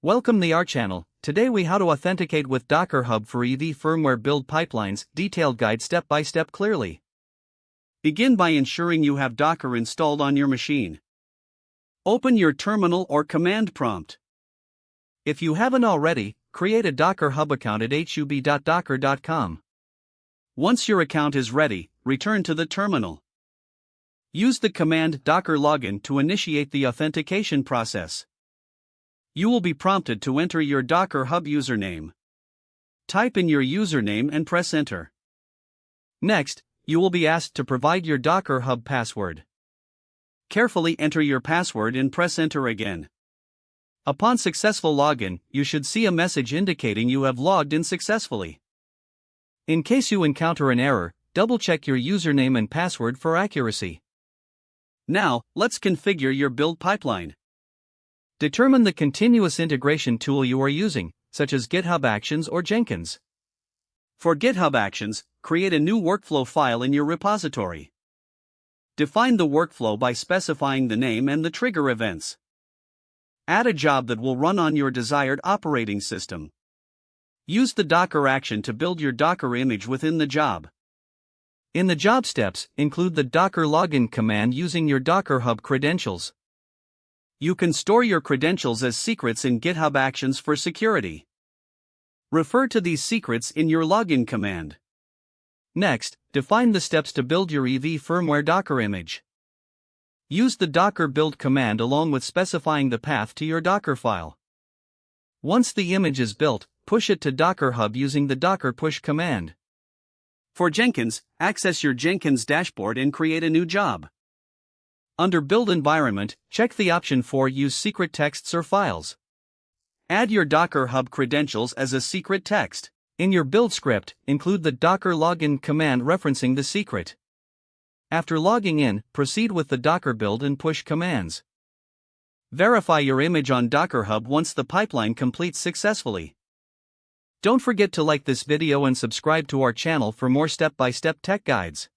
Welcome to our channel. Today we how to authenticate with Docker Hub for EV firmware build pipelines, detailed guide step by step clearly. Begin by ensuring you have Docker installed on your machine. Open your terminal or command prompt. If you haven't already, create a Docker Hub account at hub.docker.com. Once your account is ready, return to the terminal. Use the command docker login to initiate the authentication process. You will be prompted to enter your Docker Hub username. Type in your username and press enter. Next, you will be asked to provide your Docker Hub password. Carefully enter your password and press enter again. Upon successful login, you should see a message indicating you have logged in successfully. In case you encounter an error, double-check your username and password for accuracy. Now, let's configure your build pipeline. Determine the continuous integration tool you are using, such as GitHub Actions or Jenkins. For GitHub Actions, create a new workflow file in your repository. Define the workflow by specifying the name and the trigger events. Add a job that will run on your desired operating system. Use the Docker action to build your Docker image within the job. In the job steps, include the Docker login command using your Docker Hub credentials. You can store your credentials as secrets in GitHub Actions for security. Refer to these secrets in your login command. Next, define the steps to build your EV firmware Docker image. Use the Docker build command along with specifying the path to your Docker file. Once the image is built, push it to Docker Hub using the Docker push command. For Jenkins, access your Jenkins dashboard and create a new job. Under Build Environment, check the option for Use Secret Texts or Files. Add your Docker Hub credentials as a secret text. In your build script, include the Docker login command referencing the secret. After logging in, proceed with the Docker build and push commands. Verify your image on Docker Hub once the pipeline completes successfully. Don't forget to like this video and subscribe to our channel for more step-by-step tech guides.